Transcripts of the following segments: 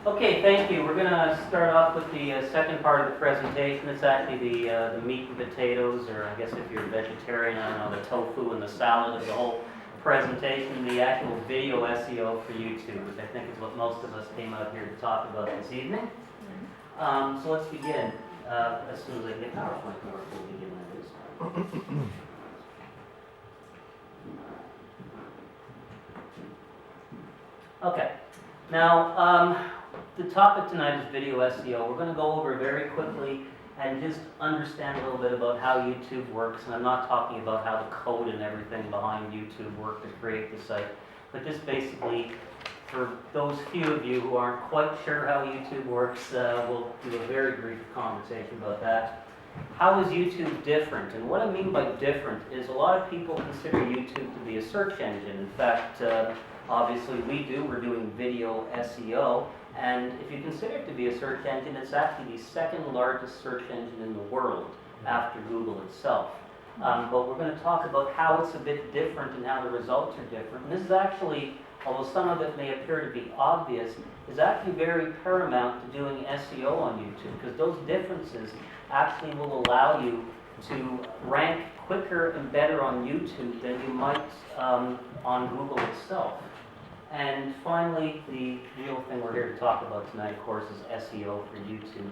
Okay, thank you. We're going to start off with the second part of the presentation. It's actually the meat and potatoes, or I guess if you're a vegetarian, I don't know, the tofu and the salad of the whole presentation, the actual video SEO for YouTube, which I think is what most of us came out here to talk about this evening. So let's begin. As soon as I get PowerPoint to work, we'll begin with this. Okay. Now, the topic tonight is video SEO. We're going to go over very quickly and just understand a little bit about how YouTube works. And I'm not talking about how the code and everything behind YouTube work to create the site, but just basically for those few of you who aren't quite sure how YouTube works, we'll do a very brief conversation about that. How is YouTube different? And what I mean by different is a lot of people consider YouTube to be a search engine. In fact, obviously we do. We're doing video SEO. And if you consider it to be a search engine, it's actually the second largest search engine in the world after Google itself. But we're going to talk about how it's a bit different and how the results are different. And this is actually, although some of it may appear to be obvious, is actually very paramount to doing SEO on YouTube, because those differences actually will allow you to rank quicker and better on YouTube than you might on Google itself. And finally, the real thing we're here to talk about tonight, of course, is SEO for YouTube.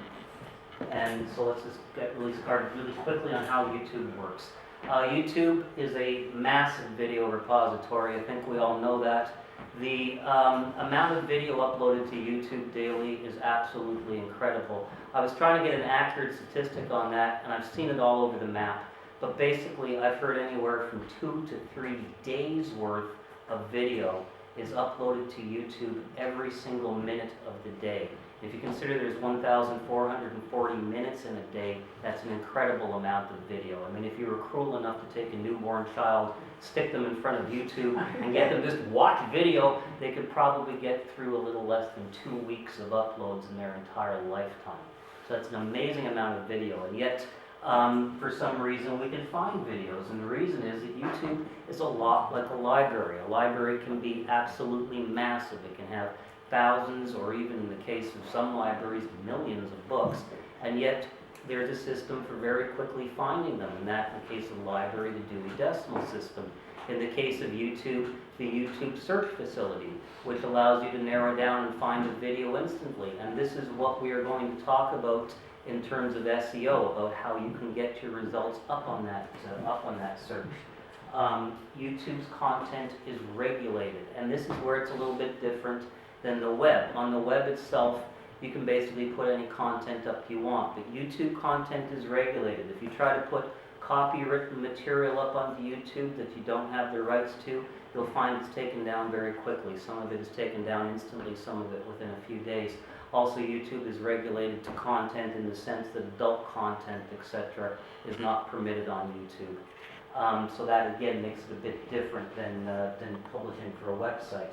And so let's just get really started really quickly on how YouTube works. YouTube is a massive video repository. I think we all know that. The amount of video uploaded to YouTube daily is absolutely incredible. I was trying to get an accurate statistic on that, and I've seen it all over the map. But basically, I've heard anywhere from 2 to 3 days worth of video is uploaded to YouTube every single minute of the day. If you consider there's 1,440 minutes in a day, that's an incredible amount of video. I mean, if you were cruel enough to take a newborn child, stick them in front of YouTube, and get them just watch video, they could probably get through a little less than 2 weeks of uploads in their entire lifetime. So that's an amazing amount of video, and yet for some reason we can find videos, and the reason is that YouTube is a lot like a library. A library can be absolutely massive. It can have thousands, or even in the case of some libraries, millions of books, and yet there's a system for very quickly finding them, and that in the case of the library, the Dewey Decimal System. In the case of YouTube, the YouTube search facility, which allows you to narrow down and find a video instantly. And this is what we are going to talk about in terms of SEO, about how you can get your results up on that search. YouTube's content is regulated, and this is where it's a little bit different than the web. On the web itself, you can basically put any content up you want, but YouTube content is regulated. If you try to put copywritten material up onto YouTube that you don't have the rights to, you'll find it's taken down very quickly. Some of it is taken down instantly, some of it within a few days. Also, YouTube is regulated to content in the sense that adult content, etc., is not permitted on YouTube. So that again makes it a bit different than publishing for a website.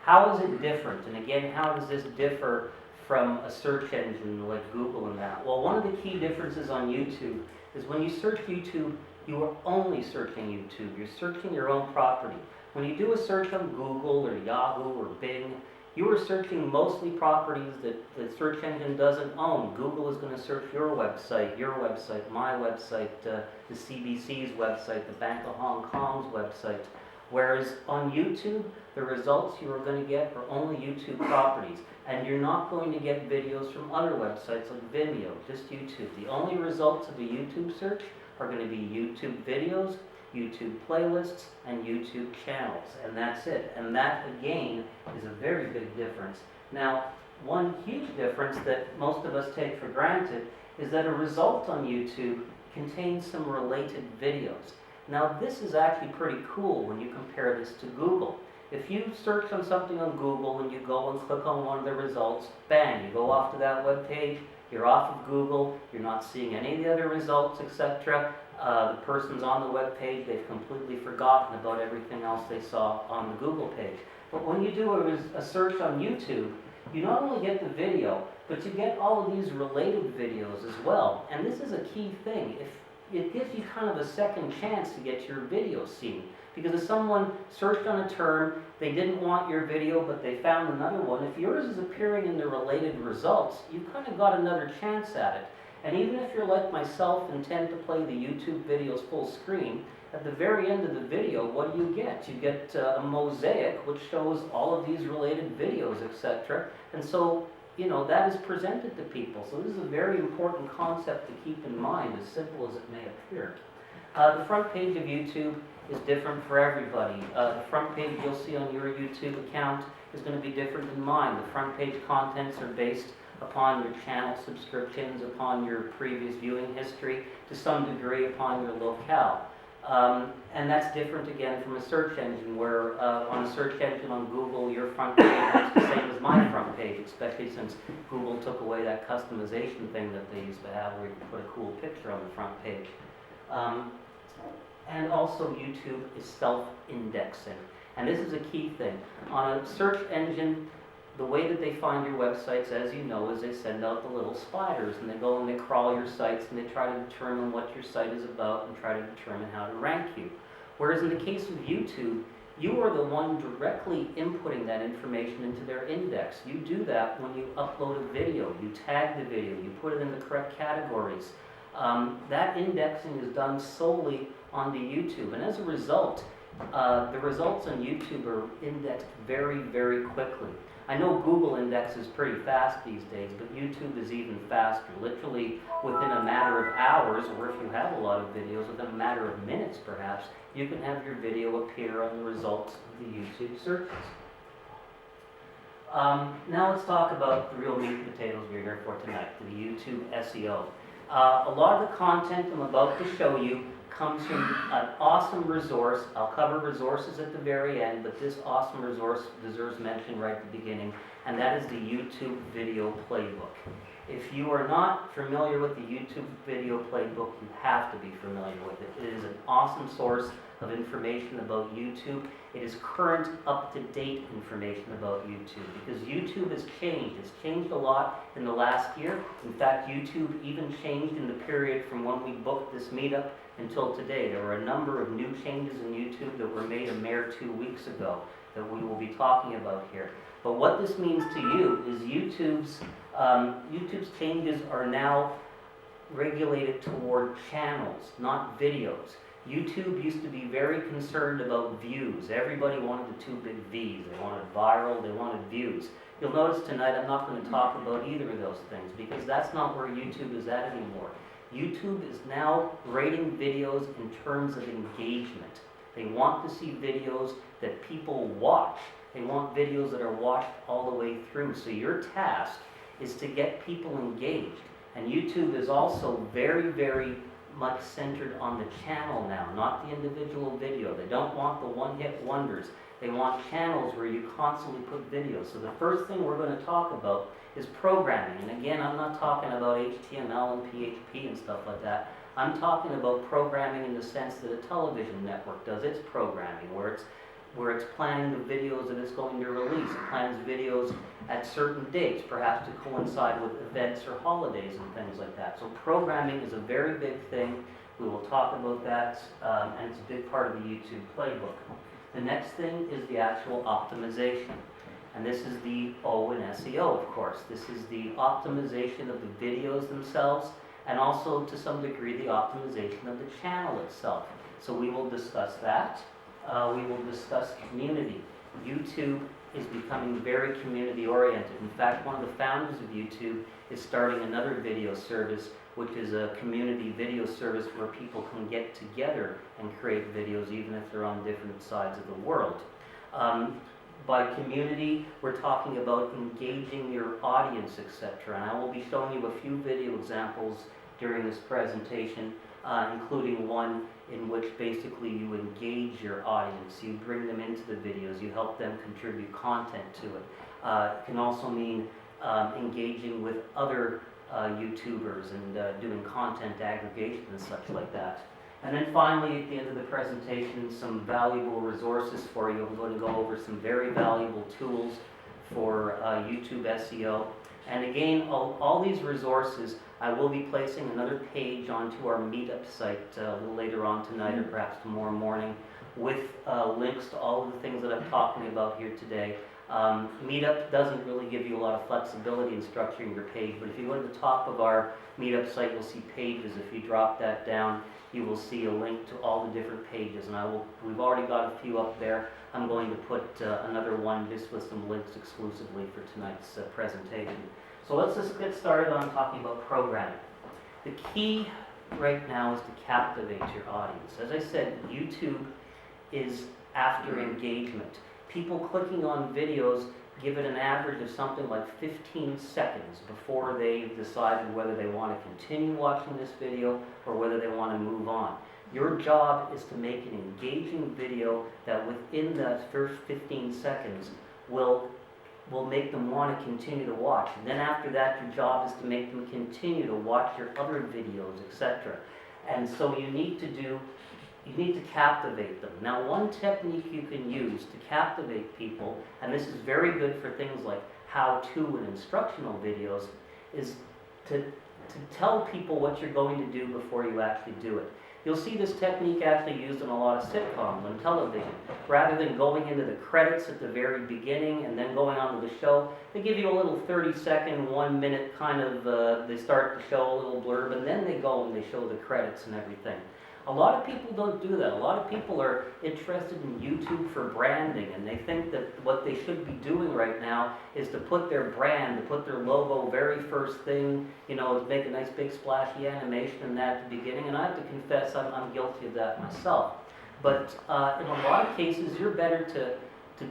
How is it different? And again, how does this differ from a search engine like Google and that? Well, one of the key differences on YouTube is when you search YouTube, you are only searching YouTube. You're searching your own property. When you do a search on Google or Yahoo or Bing, you are searching mostly properties that the search engine doesn't own. Google is going to search your website, my website, the CBC's website, the Bank of Hong Kong's website. Whereas on YouTube, the results you are going to get are only YouTube properties. And you're not going to get videos from other websites like Vimeo, just YouTube. The only results of a YouTube search are going to be YouTube videos, YouTube playlists, and YouTube channels. And that's it. And that, again, is a very big difference. Now, one huge difference that most of us take for granted is that a result on YouTube contains some related videos. Now, this is actually pretty cool when you compare this to Google. If you search on something on Google and you go and click on one of the results, bang, you go off to that web page, you're off of Google, you're not seeing any of the other results, etc. The person's on the web page, they've completely forgotten about everything else they saw on the Google page. But when you do a search on YouTube, you not only get the video, but you get all of these related videos as well. And this is a key thing. If it gives you kind of a second chance to get your video seen. Because if someone searched on a term, they didn't want your video, but they found another one, if yours is appearing in the related results, you've kind of got another chance at it. And even if you're like myself and tend to play the YouTube videos full screen, at the very end of the video, what do? You get a mosaic which shows all of these related videos, etc. And so, you know, that is presented to people. So this is a very important concept to keep in mind, as simple as it may appear. The front page of YouTube is different for everybody. The front page you'll see on your YouTube account is going to be different than mine. The front page contents are based upon your channel subscriptions, upon your previous viewing history, to some degree upon your locale. And that's different again from a search engine, where on a search engine on Google, your front page is the same as my front page, especially since Google took away that customization thing that they used to have where you could put a cool picture on the front page. And also YouTube is self-indexing. And this is a key thing. On a search engine, the way that they find your websites, as you know, is they send out the little spiders, and they go and they crawl your sites, and they try to determine what your site is about and try to determine how to rank you. Whereas in the case of YouTube, you are the one directly inputting that information into their index. You do that when you upload a video, you tag the video, you put it in the correct categories. That indexing is done solely on the YouTube, and as a result, the results on YouTube are indexed very, very quickly. I know Google indexes pretty fast these days, but YouTube is even faster. Literally within a matter of hours, or if you have a lot of videos, within a matter of minutes perhaps, you can have your video appear on the results of the YouTube searches. Now let's talk about the real meat and potatoes we're here for tonight, the YouTube SEO. A lot of the content I'm about to show you comes from an awesome resource. I'll cover resources at the very end, but this awesome resource deserves mention right at the beginning, and that is the YouTube Video Playbook. If you are not familiar with the YouTube Video Playbook, you have to be familiar with it. It is an awesome source of information about YouTube. It is current, up-to-date information about YouTube, because YouTube has changed. It's changed a lot in the last year. In fact, YouTube even changed in the period from when we booked this meetup until today. There were a number of new changes in YouTube that were made a mere 2 weeks ago that we will be talking about here. But what this means to you is YouTube's changes are now regulated toward channels, not videos. YouTube used to be very concerned about views. Everybody wanted the 2 big V's. They wanted viral, they wanted views. You'll notice tonight I'm not going to talk about either of those things, because that's not where YouTube is at anymore. YouTube is now rating videos in terms of engagement. They want to see videos that people watch. They want videos that are watched all the way through. So your task is to get people engaged. And YouTube is also very, very much centered on the channel now, not the individual video. They don't want the one-hit wonders. They want channels where you constantly put videos. So the first thing we're going to talk about is programming. And again, I'm not talking about HTML and PHP and stuff like that. I'm talking about programming in the sense that a television network does its programming, where it's planning the videos that it's going to release. It plans videos at certain dates, perhaps to coincide with events or holidays and things like that. So programming is a very big thing. We will talk about that, and it's a big part of the YouTube playbook. The next thing is the actual optimization. And this is the O in SEO, of course. This is the optimization of the videos themselves, and also to some degree the optimization of the channel itself. So we will discuss that. We will discuss community. YouTube is becoming very community oriented. In fact, one of the founders of YouTube is starting another video service, which is a community video service where people can get together and create videos even if they're on different sides of the world. By community, we're talking about engaging your audience, etc. And I will be showing you a few video examples during this presentation, including one in which basically you engage your audience. You bring them into the videos, you help them contribute content to it. It can also mean engaging with other YouTubers and doing content aggregation and such like that. And then finally, at the end of the presentation, some valuable resources for you. I'm going to go over some very valuable tools for YouTube SEO. And again, all these resources, I will be placing another page onto our Meetup site a little later on tonight or perhaps tomorrow morning with links to all of the things that I'm talking about here today. Meetup doesn't really give you a lot of flexibility in structuring your page, but if you go to the top of our Meetup site, you'll see pages. If you drop that down, you will see a link to all the different pages, and we've already got a few up there. I'm going to put another one just with some links exclusively for tonight's presentation. So let's just get started on talking about programming. The key right now is to captivate your audience. As I said, YouTube is after engagement. People clicking on videos give it an average of something like 15 seconds before they've decided whether they want to continue watching this video or whether they want to move on. Your job is to make an engaging video that within that first 15 seconds will make them want to continue to watch. And then after that, your job is to make them continue to watch your other videos, etc. And so you need to captivate them. Now, one technique you can use to captivate people, and this is very good for things like how-to and instructional videos, is to tell people what you're going to do before you actually do it. You'll see this technique actually used in a lot of sitcoms on television. Rather than going into the credits at the very beginning and then going on to the show, they give you a little 30-second, 1-minute kind of, they start the show, a little blurb, and then they go and they show the credits and everything. A lot of people don't do that. A lot of people are interested in YouTube for branding, and they think that what they should be doing right now is to put their brand, to put their logo very first thing, you know, make a nice big splashy animation and that at the beginning, and I have to confess I'm guilty of that myself. But in a lot of cases, you're better to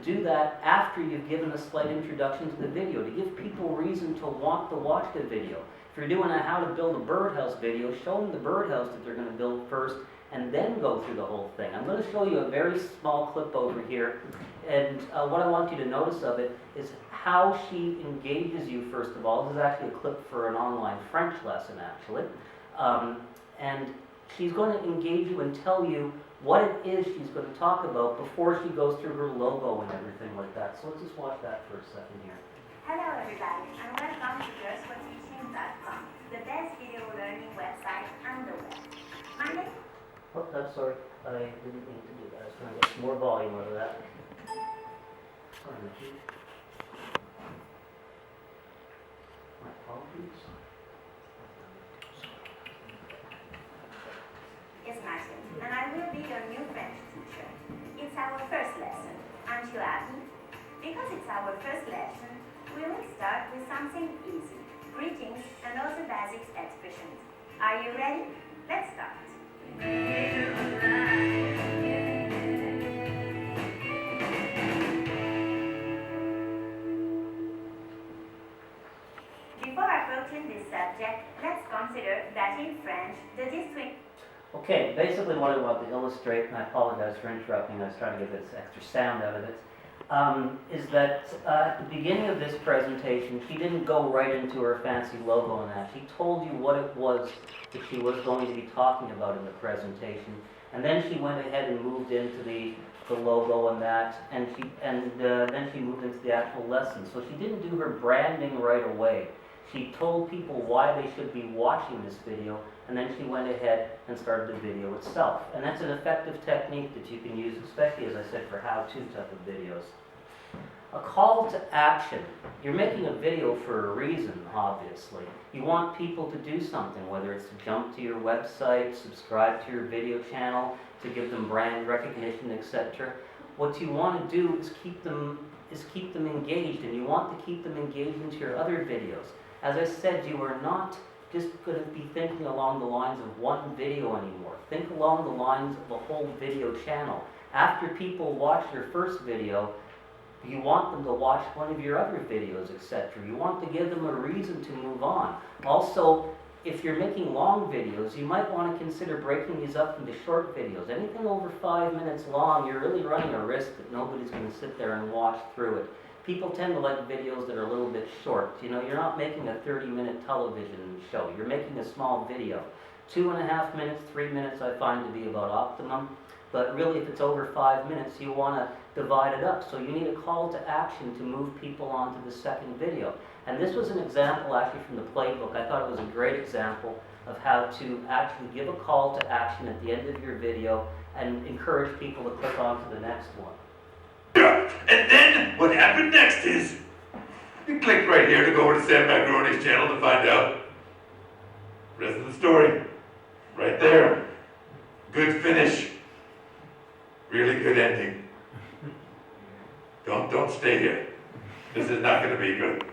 do that after you've given a slight introduction to the video, to give people reason to want to watch the video. If you're doing a how to build a birdhouse video, show them the birdhouse that they're going to build first and then go through the whole thing. I'm going to show you a very small clip over here, and what I want you to notice of it is how she engages you first of all. This is actually a clip for an online French lesson actually. And she's going to engage you and tell you what it is she's going to talk about before she goes through her logo and everything like that. So let's just watch that for a second here. Hello everybody, and welcome to girlsforteaching.com, the best video learning website on the web. My name? Oh, I'm sorry, I didn't mean to do that. I was trying to get some more volume out of that. Sorry, Mickey. My apologies. Yes, Martin, and I will be your new French teacher. It's our first lesson. Aren't you happy? Because it's our first lesson, we will start with something easy. Greetings and also basic expressions. Are you ready? Let's start. Before approaching this subject, let's consider that in French, the distinct... Okay, basically what I want to illustrate, and I apologize for interrupting, I was trying to get this extra sound out of it, is that at the beginning of this presentation, she didn't go right into her fancy logo and that. She told you what it was that she was going to be talking about in the presentation, and then she went ahead and moved into the logo and that, and then she moved into the actual lesson. So she didn't do her branding right away. She told people why they should be watching this video, and then she went ahead and started the video itself. And that's an effective technique that you can use, especially, as I said, for how-to type of videos. A call to action. You're making a video for a reason, obviously. You want people to do something, whether it's to jump to your website, subscribe to your video channel, to give them brand recognition, etc. What you want to do is keep them engaged, and you want to keep them engaged into your other videos. As I said, you are not just going to be thinking along the lines of one video anymore. Think along the lines of a whole video channel. After people watch your first video, you want them to watch one of your other videos, etc. You want to give them a reason to move on. Also, if you're making long videos, you might want to consider breaking these up into short videos. Anything over 5 minutes long, you're really running a risk that nobody's going to sit there and watch through it. People tend to like videos that are a little bit short. You know, you're not making a 30-minute television show. You're making a small video. 2.5 minutes, 3 minutes I find to be about optimum. But really, if it's over 5 minutes, you want to divide it up. So you need a call to action to move people onto the second video. And this was an example actually from the playbook. I thought it was a great example of how to actually give a call to action at the end of your video and encourage people to click on to the next one. And then what happened next is, you click right here to go over to Sam Macaroni's channel to find out. Rest of the story, right there. Good finish. Really good ending. Don't stay here. This is not going to be good.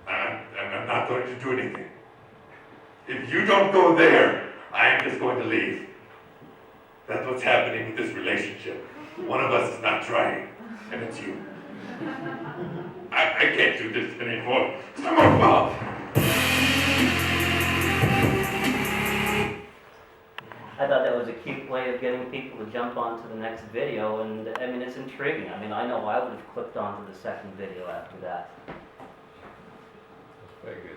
I'm not going to do anything. If you don't go there, I'm just going to leave. That's what's happening with this relationship. One of us is not trying, and it's you. I can't do this anymore. Come on, Bob. I thought that was a cute way of getting people to jump onto the next video, and I mean, it's intriguing. I mean, I know I would have clicked onto the second video after that. Very good.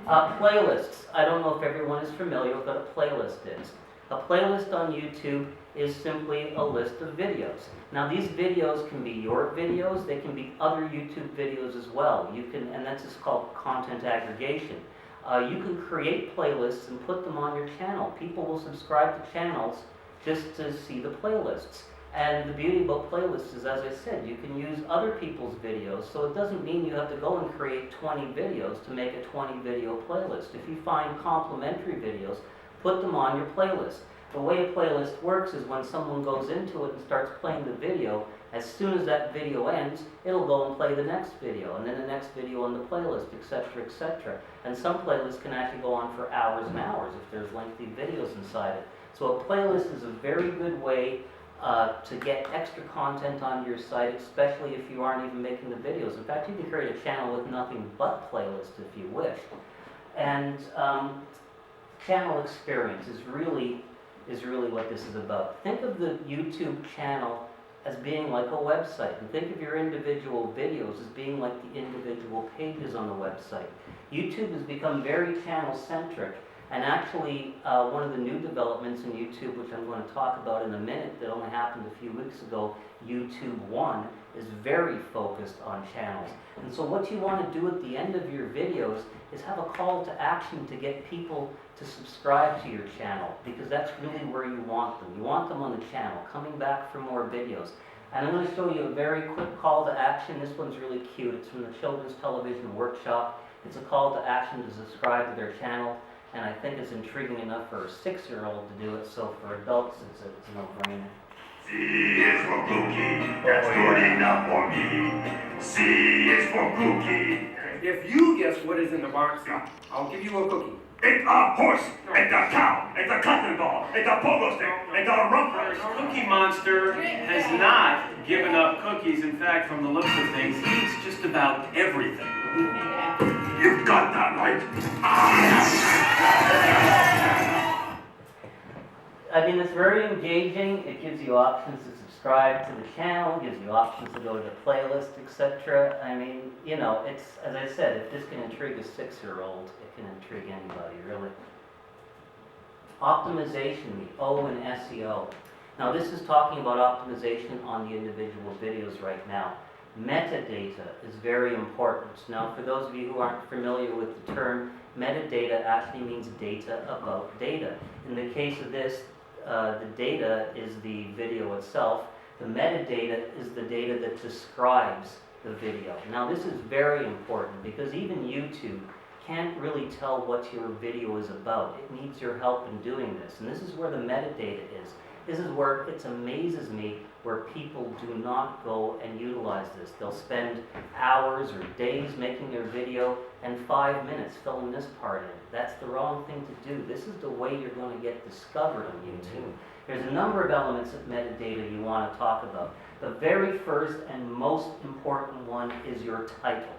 Playlists. I don't know if everyone is familiar with what a playlist is. A playlist on YouTube is simply a list of videos. Now these videos can be your videos, they can be other YouTube videos as well. You can, and that's just called content aggregation. You can create playlists and put them on your channel. People will subscribe to channels just to see the playlists. And the beauty about playlists is, as I said, you can use other people's videos, so it doesn't mean you have to go and create 20 videos to make a 20 video playlist. If you find complementary videos, put them on your playlist. The way a playlist works is when someone goes into it and starts playing the video, as soon as that video ends, it'll go and play the next video, and then the next video on the playlist, etc., etc. And some playlists can actually go on for hours and hours if there's lengthy videos inside it. So a playlist is a very good way to get extra content on your site, especially if you aren't even making the videos. In fact, you can create a channel with nothing but playlists if you wish. And channel experience is really what this is about. Think of the YouTube channel as being like a website, and think of your individual videos as being like the individual pages on the website. YouTube has become very channel-centric, and actually one of the new developments in YouTube, which I'm going to talk about in a minute, that only happened a few weeks ago, YouTube 1, is very focused on channels. And so what you want to do at the end of your videos is have a call to action to get people to subscribe to your channel, because that's really where you want them. You want them on the channel, coming back for more videos. And I'm going to show you a very quick call to action. This one's really cute. It's from the Children's Television Workshop. It's a call to action to subscribe to their channel, and I think it's intriguing enough for a 6-year-old to do it, so for adults it's a no-brainer. C is for cookie, that's good enough for me. C is for cookie. If you guess what is in the box, I'll give you a cookie. It's a horse, it's a cow, it's a cotton ball, it's a pogo stick, it's a rumpus. Cookie Monster has not given up cookies. In fact, from the looks of things, he eats just about everything. You got that right. I mean, it's very engaging. It gives you options to subscribe to the channel, gives you options to go to the playlist, etc. I mean, you know, it's, as I said, if this can intrigue a 6-year-old, it can intrigue anybody, really. Optimization, the O in SEO. Now, this is talking about optimization on the individual videos right now. Metadata is very important. Now, for those of you who aren't familiar with the term, metadata actually means data about data. In the case of this, the data is the video itself. The metadata is the data that describes the video. Now, this is very important because even YouTube can't really tell what your video is about. It needs your help in doing this. And this is where the metadata is. This is where it amazes me where people do not go and utilize this. They'll spend hours or days making their video and 5 minutes filling this part in. That's the wrong thing to do. This is the way you're going to get discovered on YouTube. There's a number of elements of metadata you want to talk about. The very first and most important one is your title.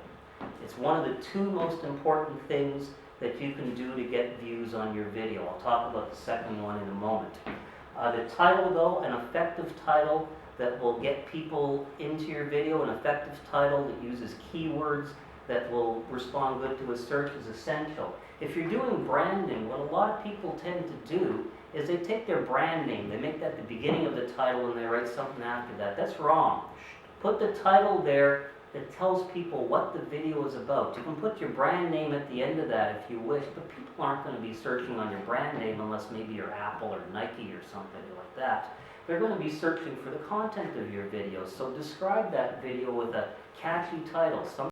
It's one of the 2 most important things that you can do to get views on your video. I'll talk about the second one in a moment. The title, though, an effective title that will get people into your video, an effective title that uses keywords that will respond good to a search is essential. If you're doing branding, what a lot of people tend to do is they take their brand name, they make that the beginning of the title and they write something after that. That's wrong. Put the title there that tells people what the video is about. You can put your brand name at the end of that if you wish, but people aren't going to be searching on your brand name unless maybe you're Apple or Nike or something like that. They're going to be searching for the content of your video, so describe that video with a catchy title.